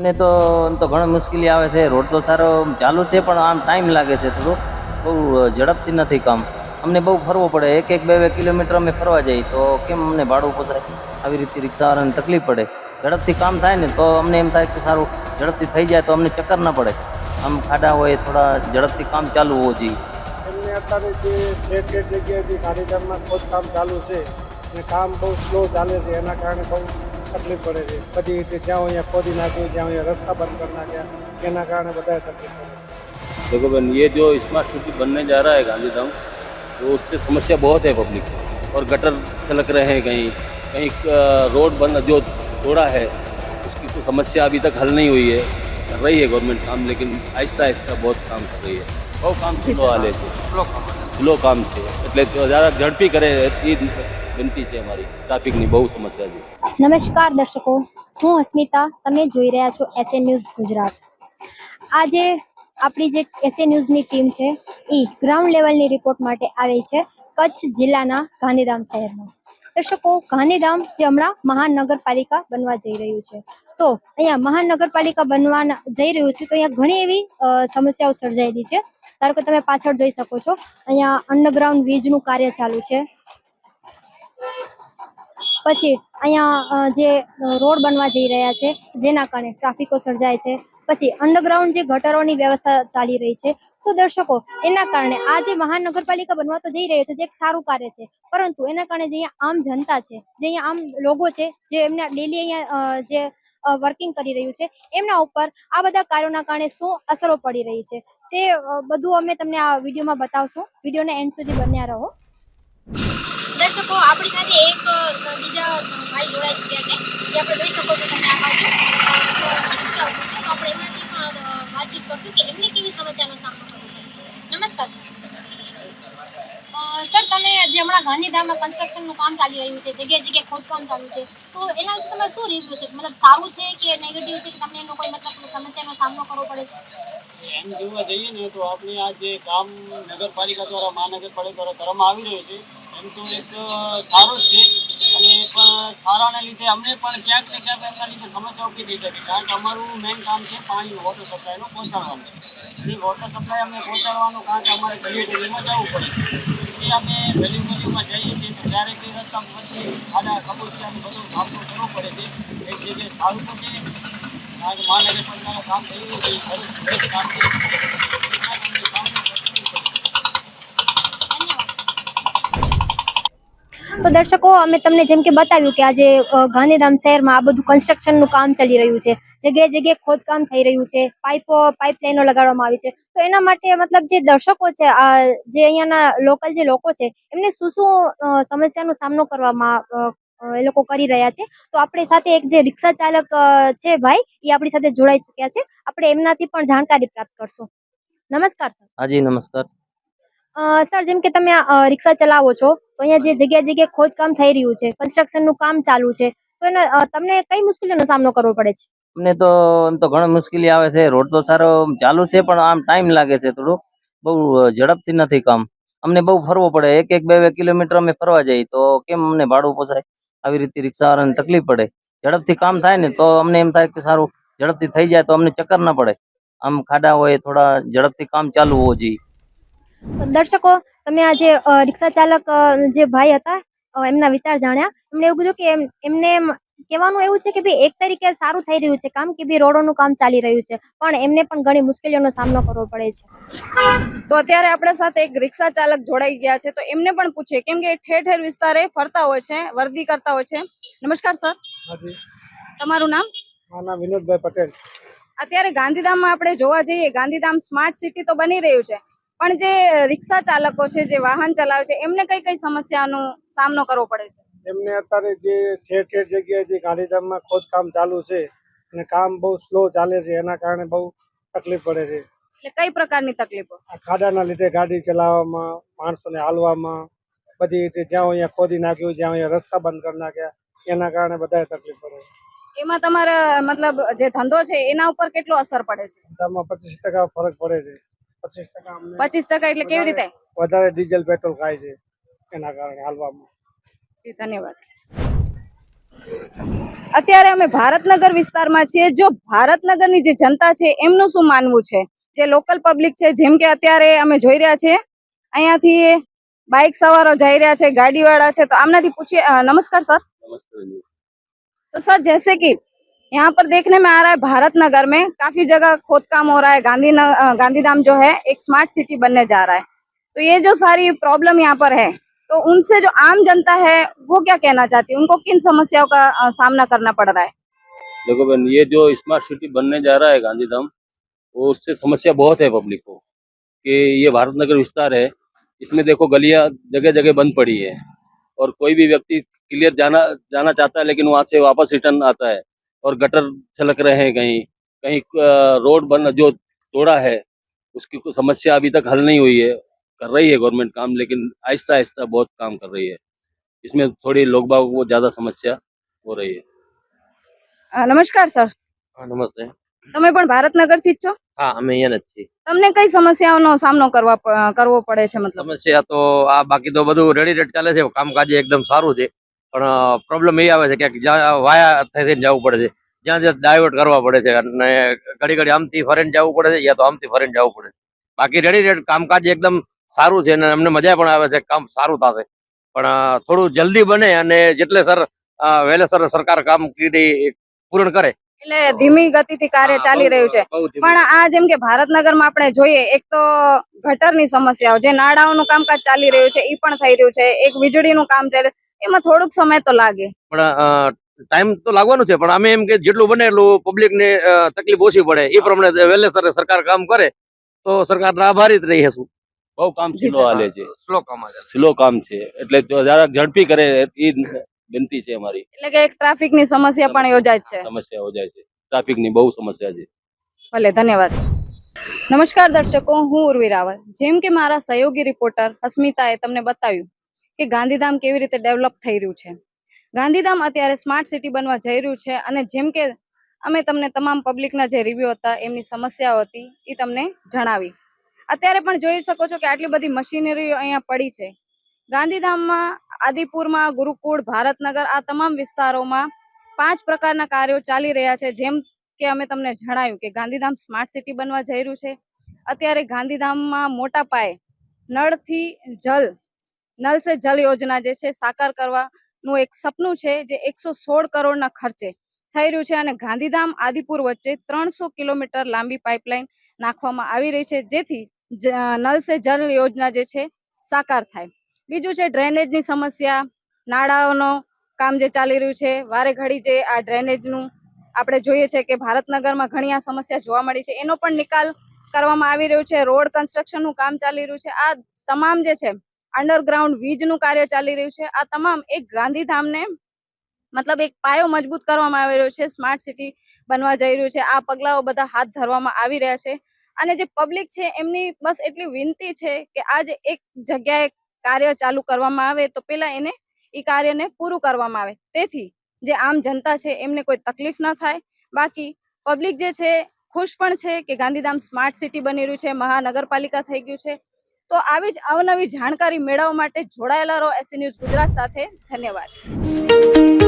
ને તો એમ તો ઘણી મુશ્કેલી આવે છે. રોડ તો સારો ચાલુ છે પણ આમ ટાઈમ લાગે છે થોડું. બહુ ઝડપથી નથી કામ. અમને બહુ ફરવું પડે. એક બે કિલોમીટર અમે ફરવા જઈએ તો કેમ અમને ભાડું પોસાય? આવી રીતે રિક્ષાવાળાને તકલીફ પડે. ઝડપથી કામ થાય ને તો અમને એમ થાય કે સારું ઝડપથી થઈ જાય તો અમને ચક્કર ના પડે. આમ ખાડા હોય થોડા ઝડપથી કામ ચાલુ હોવું જોઈએ. એમને અત્યારે જે ઠેર જગ્યાએથી ગાંધીધામમાં ખોદકામ ચાલુ છે અને કામ બહુ સ્લો ચાલે છે, એના કારણે બહુ તકલીફ પડે છે. બધી રીતે જ્યાં અહીંયા ખોદી નાખ્યું, જ્યાં અહીંયા रस्ता बंद कर नाख्या, એના કારણે બધાએ તકલીફ પડે છે. देखो बहन, ये जो स्मार्ट सिटी बनने जा रहा है गांधीधाम, तो उससे समस्या बहुत है पब्लिक को। और गटर छलक रहे हैं, कहीं कहीं रोड बन जो तोड़ा है उसकी तो समस्या अभी तक हल नहीं हुई है। कर रही है गवर्नमेंट काम, लेकिन आहिस्ता आहिस्ता बहुत काम कर रही है। बहुत काम स्लो हाले છે, સ્લો કામ છે, એટલે જરાક ઝડપી કરે એ વિનંતી છે અમારી. ટ્રાફિકની બહુ સમસ્યા છે. નમસ્કાર દર્શકો, હું અસ્મિતા. તમે જોઈ રહ્યા છો એસએ ન્યૂઝ ગુજરાત. આજે આપણી જે એસએ ન્યૂઝની ટીમ છે એ ગ્રાઉન્ડ લેવલની રિપોર્ટ માટે આવી છે કચ્છ જિલ્લાના ગાંધીધામ શહેરમાં. દર્શકો, ગાંધીધામ જે હમણાં મહાનગરપાલિકા બનવા જઈ રહ્યું છે, તો અહીંયા મહાનગરપાલિકા બનવા જઈ રહ્યું છે તો અહીંયા ઘણી એવી સમસ્યાઓ સર્જાયેલી છે. ધારો કે તમે પાછળ જોઈ શકો છો, અહીંયા અંડરગ્રાઉન્ડ વીજનું કાર્ય ચાલુ છે. પછી અહીંયા જે રોડ બનવા જઈ રહ્યા છે જેના કારણે ટ્રાફિકો સર્જાય છે. પછી અંડરગ્રાઉન્ડ જે ગટરોની વ્યવસ્થા ચાલી રહી છે. તો દર્શકો, એના કારણે આ જે મહાનગરપાલિકા બનવા તો જઈ રહ્યું છે જે એક સારું કાર્ય છે, પરંતુ એના કારણે જે અહીંયા આમ જનતા છે, જે અહીંયા આમ લોકો છે, જે એમના ડેલી અહીંયા જે વર્કિંગ કરી રહ્યું છે, એમના ઉપર આ બધા કાર્યોના કારણે શું અસરો પડી રહી છે તે બધું અમે તમને આ વિડીયોમાં બતાવશું. વિડીયોને એન્ડ સુધી બન્યા રહો. દર્શકો, આપણી સાથે એક બીજા ભાઈ જોડાઈ ચૂક્યા છે, જે આપણે જોઈ શકો છો તમે આ બાજુ. તો આપણે એમનાથી પણ વાતચીત કરશું કે એમને કેવી સમસ્યાનો સામનો કરવો પડે છે. નમસ્કાર સર, તમે જે હમણાં ગાંધીધામમાં કન્સ્ટ્રક્શનનું કામ ચાલી રહ્યું છે, જગ્યાએ જગ્યાએ ખોદકામ ચાલુ છે, તો એના વિશે તમારે શું રિવ્યુ છે? મતલબ સારું છે કે નેગેટિવ છે કે તમને એનો કોઈ મતલબ સમસ્યાનો સામનો કરવો પડે છે? એમ જોવા જઈએ ને તો આપણે આ જે કામ નગરપાલિકા દ્વારા મહાનગરપાલિકા દ્વારા કરવામાં આવી રહ્યું છે એમ તો એક સારો જ છે. અને પણ સારાના લીધે અમને પણ ક્યાંક ને ક્યાંક એમના લીધે સમસ્યા ઊભી થઈ શકે, કારણ કે અમારું મેઇન કામ છે પાણી વોટર સપ્લાયનું પહોંચાડવાનું. એ વોટર સપ્લાય અમને પહોંચાડવાનું, કારણ કે અમારે ગલી ગલીમાં જવું પડે. એ અમે ગલીમાં જઈએ છીએ તો ક્યારેક એ રસ્તામાં પછી ખાડા કબૂચિયાનું બધું સામનો કરવો પડે છે. એક જગ્યાએ સારું તો છે, કારણ કે મહાનગરપાલિકાનું કામ થઈ રહ્યું છે, ખરું કામ છે. તો દર્શકો, અમે તમને જેમ કે બતાવ્યું કે આજે ગાંધીધામ શહેરમાં આ બધું કન્સ્ટ્રક્શનનું કામ ચાલી રહ્યું છે, જગ્યાએ જગ્યાએ ખોદકામ થઈ રહ્યું છે, પાઇપલાઇનો લગાડવામાં આવી છે. તો એના માટે મતલબ જે દર્શકો છે, જે અહીંયાના લોકલ જે લોકો છે, એમને શું શું સમસ્યાનો સામનો કરવામાં એ લોકો કરી રહ્યા છે. તો આપણી સાથે એક જે રિક્ષા ચાલક છે ભાઈ, એ આપણી સાથે જોડાઈ ચૂક્યા છે. આપણે એમનાથી પણ જાણકારી પ્રાપ્ત કરશું. નમસ્કાર સર. હાજી નમસ્કાર. સર, જેમ કે તમે રિક્ષા ચલાવો છો, તો અહીંયા જે જગ્યાએ જગ્યાએ ખોદકામ થઈ રહ્યું છે, કન્સ્ટ્રક્શનનું કામ ચાલુ છે, તો એને તમને કઈ મુશ્કેલીનો સામનો કરવો પડે છે? અમને તો એમ તો ઘણી મુશ્કેલી આવે છે. રોડ તો સારો ચાલુ છે પણ આમ ટાઈમ લાગે છે થોડું. બહુ ઝડપથી નથી કામ. અમને બહુ ફરવું પડે. એક બે કિલોમીટર અમે ફરવા જઈએ તો કેમ અમને ભાડું પોસાય? આવી રીતે રિક્ષાવાળાને તકલીફ પડે. ઝડપથી કામ થાય ને તો અમને એમ થાય કે સારું ઝડપથી થઈ જાય તો અમને ચક્કર ના પડે. આમ ખાડા હોય થોડા ઝડપથી કામ ચાલુ હોવું જોઈએ. દર્શકો, તમે આ જે રિક્ષા ચાલક જે ભાઈ હતા, એમના વિચાર જાણ્યા. એમણે એવું કીધું કે એમને કહેવાનું એવું છે કે ભાઈ એક તરીકે સારું થઈ રહ્યું છે કામ, કે ભાઈ રોડોનું કામ ચાલી રહ્યું છે, પણ એમને પણ ઘણી મુશ્કેલીઓનો સામનો કરવો પડે છે. તો અત્યારે આપણા સાથે એક રિક્ષા ચાલક જોડાઈ ગયા છે, તો એમને પણ પૂછીએ, કેમ કે ઠેર ઠેર વિસ્તારે ફરતા હોય છે, વર્દી કરતા હોય છે. નમસ્કાર સર. હાજી, તમારું નામ? મારું નામ વિનોદભાઈ પટેલ. અત્યારે ગાંધીધામમાં આપણે જોવા જઈએ, ગાંધીધામ સ્માર્ટ સિટી તો બની રહ્યું છે, પણ જે રિક્ષા ચાલકો છે, જે વાહન ચલાવે છે, એમને કઈ કઈ સમસ્યાનો સામનો કરવો પડે છે? એમને અત્યારે જે ઠેર જગ્યાએથી ગાંધીધામમાં ખોદકામ ચાલુ છે અને કામ બહુ સ્લો ચાલે છે, એના કારણે બહુ તકલીફ પડે છે. એટલે કઈ પ્રકારની તકલીફો? આ ખાડાના લીધે ગાડી ચલાવવામાં, માણસોને હાલવામાં, બધી રીતે જ્યાં અહીંયા ખોદી નાખ્યું, જ્યાં અહીંયા રસ્તા બંધ કરી નાખ્યા, એના કારણે બધાએ તકલીફ પડે છે. એમાં તમારા મતલબ જે ધંધો છે એના ઉપર કેટલો અસર પડે છે? ધંધામાં 25% ફરક પડે છે. 25% અમને 25% એટલે કેવી રીતે? વધારે ડીઝલ પેટ્રોલ ખાય છે, એના કારણે હાલવામાં. જી, ધન્યવાદ. અત્યારે અમે ભારતનગર વિસ્તારમાં છીએ. જો ભારતનગરની જે જનતા છે એમનું શું માનવું છે, જે લોકલ પબ્લિક છે, જેમ કે અત્યારે અમે જોઈ રહ્યા છીએ અહીંયાથી બાઇક સવારો જઈ રહ્યા છે, ગાડીवाला છે, तो आमनाથી पूछिए। नमस्कार सर। नमस्ते जी। तो सर जैसे कि यहाँ पर देखने में आ रहा है भारतनगर में काफी जगह खोदकाम हो रहा है, गांधीधाम जो है एक स्मार्ट सिटी बनने जा रहा है, तो ये जो सारी प्रॉब्लम यहाँ पर है, तो उनसे जो आम जनता है वो क्या कहना चाहती है, उनको किन समस्याओं का सामना करना पड़ रहा है? देखो बहन, ये जो स्मार्ट सिटी बनने जा रहा है गांधीधाम, वो उससे समस्या बहुत है पब्लिक को। कि ये भारतनगर विस्तार है, इसमें देखो गलियां जगह जगह बंद पड़ी है, और कोई भी व्यक्ति क्लियर जाना जाना चाहता है लेकिन वहां से वापस रिटर्न आता है, और गटर छलक रहे हैं कहीं कहीं। रोड बन जो तोड़ा है उसकी कोई समस्या अभी तक हल नहीं हुई है। कर रही है गवर्नमेंट काम, लेकिन आहिस्ता आहिस्ता बहुत काम कर रही है। इसमें थोड़ी लोग बाग को ज्यादा समस्या हो रही है। નમસ્કાર સર, હા નમસ્તે. તમે પણ ભારતનગરથી જ છો? હા અમે અહીંયા જ છીએ. તમને કઈ સમસ્યાઓનો સામનો કરવો પડે છે? મતલબ સમસ્યા તો આ બાકી તો બધું રેડી રેડ ચાલે છે, કામકાજ એકદમ સારું છે, પણ પ્રોબ્લેમ એ આવે છે કે જ્યાં વાયા થઈને જવું પડે છે, જ્યાં જ્યાં ડાયવર્ટ કરવા પડે છે, અને ઘડી ઘડી આમથી ફરીને જવું પડે છે, યા તો આમથી ફરીને જવું પડે છે. બાકી રેડી રેડ કામકાજ એકદમ સારું છે, અને અમને મજા પણ આવે છે, કામ સારું થશે, પણ થોડું જલ્દી બને અને જેટલે સર વહેલેસર સરકાર કામગીરી પૂર્ણ કરે. એટલે ધીમી ગતિથી કાર્ય ચાલી રહ્યું છે, બહુ ધીમી. પણ આ જેમ કે ભારતનગરમાં આપણે જોઈએ, એક તો ગટરની સમસ્યાઓ, જે નાળાઓનું કામકાજ ચાલી રહ્યું છે એ પણ થઈ રહ્યું છે, એક વીજળીનું કામ ચાલે, એમાં થોડુંક સમય તો લાગે. પણ ટાઈમ તો લાગવાનું છે, પણ અમે એમ કે જેટલું બને એટલું પબ્લિક ને તકલીફ ઓછી પડે એ પ્રમાણે વહેલેસર સરકાર કામ કરે તો સરકારના આભારી જ રહીશું. બહુ કામ સ્લો હાલે છે, સ્લો કામ આવે. સ્લો કામ છે, એટલે જરાક ઝડપી કરે એ વિનંતી છે અમારી. એટલે કે એક ટ્રાફિકની સમસ્યા પણ યોજાય છે. સમસ્યા હો જાય છે, ટ્રાફિકની બહુ સમસ્યા છે. ભલે, ધન્યવાદ. નમસ્કાર દર્શકો, હું ઉર્વી રાવલ. જેમ કે મારા સહયોગી રિપોર્ટર હસ્મિતાએ તમને બતાવ્યું કે ગાંધીધામ કેવી રીતે ડેવલપ થઈ રહ્યું છે. ગાંધીધામ અત્યારે સ્માર્ટ સિટી બનવા જઈ રહ્યું છે, અને જેમ કે અમે તમને તમામ પબ્લિકના જે રિવ્યુ હતા, એમની સમસ્યાઓ હતી, એ તમને જણાવી. અત્યારે પણ જોઈ શકો છો કે આટલી બધી મશીનરીઓ અહીંયા પડી છે. ગાંધીધામમાં, આદિપુરમાં, ગુરુકુળ, ભારતનગર, આ તમામ વિસ્તારોમાં 5 પ્રકારના કાર્યો ચાલી રહ્યા છે. જેમ કે અમે તમને જણાવ્યું કે ગાંધીધામ સ્માર્ટ સિટી બનવા જઈ રહ્યું છે. અત્યારે ગાંધીધામમાં મોટા પાયે નળ સે જલ યોજના જે છે સાકાર કરવાનું એક સપનું છે, જે 116 કરોડના ખર્ચે થઈ રહ્યું છે, અને ગાંધીધામ આદિપુર વચ્ચે 300 કિલોમીટર લાંબી પાઇપલાઇન નાખવામાં આવી રહી છે, જેથી નળ સે જલ યોજના જે છે સાકાર થાય. બીજું છે ડ્રેનેજની સમસ્યા, નાળાઓનું કામ જે ચાલી રહ્યું છે, વારે ઘડી જે આ ડ્રેનેજનું આપણે જોઈએ છે કે ભારતનગરમાં ઘણી આ સમસ્યા જોવા મળી છે, એનો પણ નિકાલ કરવામાં આવી રહ્યું છે. રોડ કન્સ્ટ્રક્શનનું કામ ચાલી રહ્યું છે. આ તમામ જે છે અંડરગ્રાઉન્ડ વીજનું કાર્ય ચાલી રહ્યું છે. આ તમામ એક ગાંધીધામને મતલબ એક પાયો મજબૂત કરવામાં આવી રહ્યો છે, સ્માર્ટ સિટી બનવા જઈ રહ્યું છે. આ પગલાઓ બધા હાથ ધરવામાં આવી રહ્યા છે, અને જે પબ્લિક છે એમની બસ એટલી વિનંતી છે કે આ જે એક જગ્યાએ કાર્ય ચાલુ કરવામાં આવે તો પેલા એને એ કાર્યને પૂરું કરવામાં આવે, તેથી જે આમ જનતા છે એમને કોઈ તકલીફ ન થાય. બાકી પબ્લિક જે છે ખુશ પણ છે કે ગાંધીધામ સ્માર્ટ સિટી બની રહ્યું છે, મહાનગરપાલિકા થઈ ગયું છે. તો આવી જ અવનવી જાણકારી મેળવવા માટે જોડાયેલા રહો SC ન્યૂઝ ગુજરાત સાથે. ધન્યવાદ.